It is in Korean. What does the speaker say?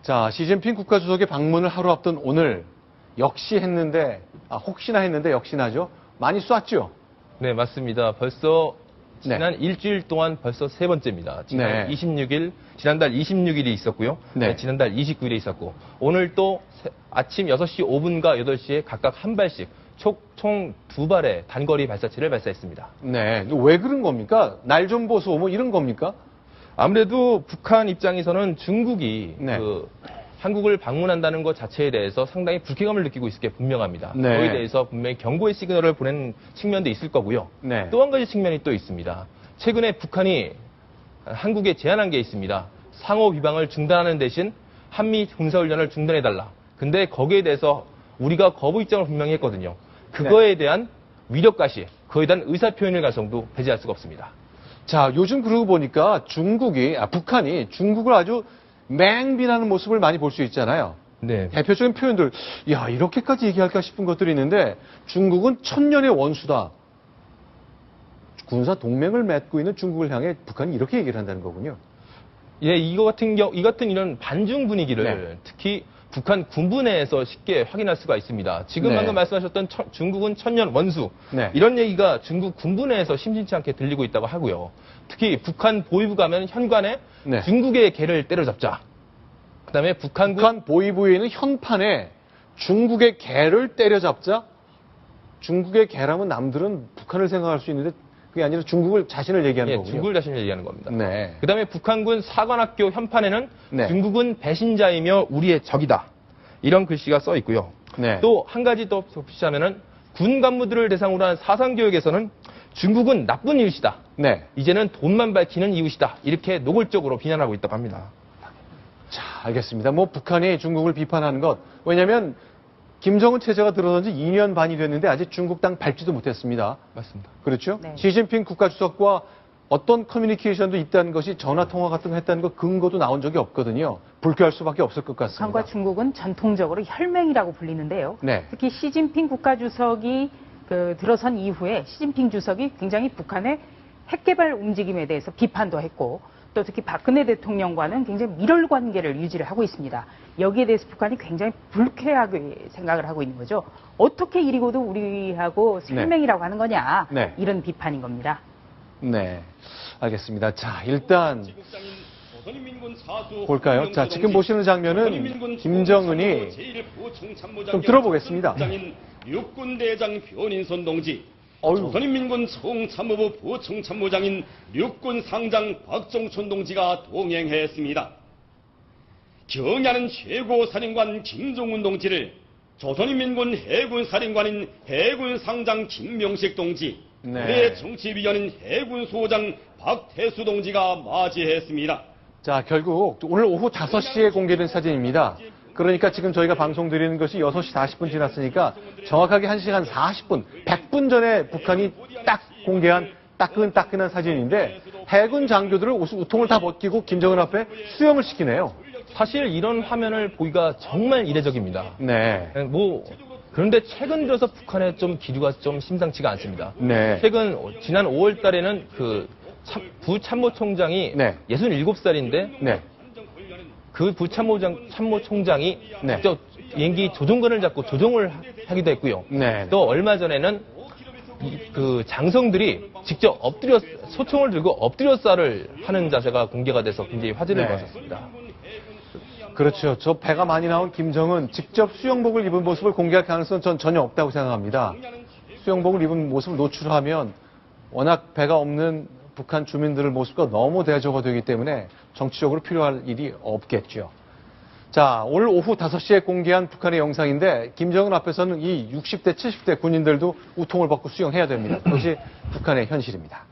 자, 시진핑 국가주석의 방문을 하루 앞둔 오늘 역시 했는데, 혹시나 했는데 역시나죠. 많이 쐈죠? 네, 맞습니다. 벌써 지난 일주일 동안 벌써 세 번째입니다. 지난달 26일이 있었고요. 네. 지난달 29일에 있었고, 오늘 또 아침 6시 5분과 8시에 각각 한 발씩 총 두 발의 단거리 발사체를 발사했습니다. 네. 왜 그런 겁니까? 날 좀 보소, 뭐 이런 겁니까? 아무래도 북한 입장에서는 중국이 네. 한국을 방문한다는 것 자체에 대해서 상당히 불쾌감을 느끼고 있을 게 분명합니다. 네. 거기에 대해서 분명히 경고의 시그널을 보낸 측면도 있을 거고요. 네. 또 한 가지 측면이 또 있습니다. 최근에 북한이 한국에 제안한 게 있습니다. 상호 비방을 중단하는 대신 한미 군사훈련을 중단해달라. 근데 거기에 대해서 우리가 거부 입장을 분명히 했거든요. 그거에 대한 위력가시, 그거에 대한 의사표현의 가성도 배제할 수가 없습니다. 자, 요즘 그러고 보니까 북한이 중국을 아주 맹비난하는 모습을 많이 볼 수 있잖아요. 네. 대표적인 표현들, 야, 이렇게까지 얘기할까 싶은 것들이 있는데, 중국은 천년의 원수다. 군사 동맹을 맺고 있는 중국을 향해 북한이 이렇게 얘기를 한다는 거군요. 예, 이 같은 이런 반중 분위기를 네. 특히 북한 군부 내에서 쉽게 확인할 수가 있습니다. 지금 네. 방금 말씀하셨던 중국은 천년 원수, 네. 이런 얘기가 중국 군부 내에서 심심치 않게 들리고 있다고 하고요. 특히 북한 보위부 가면 현관에 네. 중국의 개를 때려잡자. 그다음에 북한 보위부에 있는 현판에 중국의 개를 때려잡자. 중국의 개라면 남들은 북한을 생각할 수 있는데 그게 아니라 중국을 자신을 얘기하는 거군요. 중국을 자신을 얘기하는 겁니다. 네. 그다음에 북한군 사관학교 현판에는 네. 중국은 배신자이며 우리의 적이다. 이런 글씨가 써 있고요. 네. 또 한 가지 더 덧붙이자면은 군 간부들을 대상으로 한 사상 교육에서는 중국은 나쁜 이웃이다. 네. 이제는 돈만 밝히는 이웃이다. 이렇게 노골적으로 비난하고 있다고 합니다. 자, 알겠습니다. 뭐 북한이 중국을 비판하는 것. 왜냐하면 김정은 체제가 들어선 지 2년 반이 됐는데 아직 중국 땅 밟지도 못했습니다. 맞습니다. 그렇죠? 네. 시진핑 국가주석과 어떤 커뮤니케이션도 있다는 것이 전화통화 같은 거 했다는 거 근거도 나온 적이 없거든요. 불쾌할 수밖에 없을 것 같습니다. 북한과 중국은 전통적으로 혈맹이라고 불리는데요. 네. 특히 시진핑 국가주석이 들어선 이후에 시진핑 주석이 굉장히 북한의 핵개발 움직임에 대해서 비판도 했고 또 특히 박근혜 대통령과는 굉장히 밀월 관계를 유지를 하고 있습니다. 여기에 대해서 북한이 굉장히 불쾌하게 생각을 하고 있는 거죠. 어떻게 이리고도 우리하고 혈맹이라고 하는 거냐. 네. 이런 비판인 겁니다. 네. 알겠습니다. 자, 일단 볼까요? 자, 지금 보시는 장면은 김정은이 좀 들어보겠습니다. 육군대장 변인선 동지, 어휴. 조선인민군 총참모부 부총참모장인 육군상장 박종춘 동지가 동행했습니다. 경야는 최고사령관 김종훈 동지를 조선인민군 해군사령관인 해군상장 김명식 동지, 네. 네. 정치위원인 해군소장 박태수 동지가 맞이했습니다. 자, 결국 오늘 오후 5시에 공개된 사진입니다. 그러니까 지금 저희가 방송 드리는 것이 6시 40분 지났으니까 정확하게 1시간 40분, 100분 전에 북한이 딱 공개한 따끈따끈한 사진인데 해군 장교들을 우통을 다 벗기고 김정은 앞에 수영을 시키네요. 사실 이런 화면을 보기가 정말 이례적입니다. 네. 그런데 최근 들어서 북한의 좀 기류가 좀 심상치가 않습니다. 네. 지난 5월 달에는 부참모총장이 네. 67살인데 네. 그 참모총장이 네. 직접 비행기 조종관을 잡고 조종을 하기도 했고요. 네. 또 얼마 전에는 그 장성들이 직접 소총을 들고 엎드려 쌀을 하는 자세가 공개가 돼서 굉장히 화제를 네. 받았습니다. 그렇죠. 저 배가 많이 나온 김정은 직접 수영복을 입은 모습을 공개할 가능성은 전 전혀 없다고 생각합니다. 수영복을 입은 모습을 노출하면 워낙 배가 없는 북한 주민들의 모습과 너무 대조가 되기 때문에 정치적으로 필요할 일이 없겠죠. 자, 오늘 오후 5시에 공개한 북한의 영상인데 김정은 앞에서는 이 60대, 70대 군인들도 우통을 벗고 수영해야 됩니다. 그것이 북한의 현실입니다.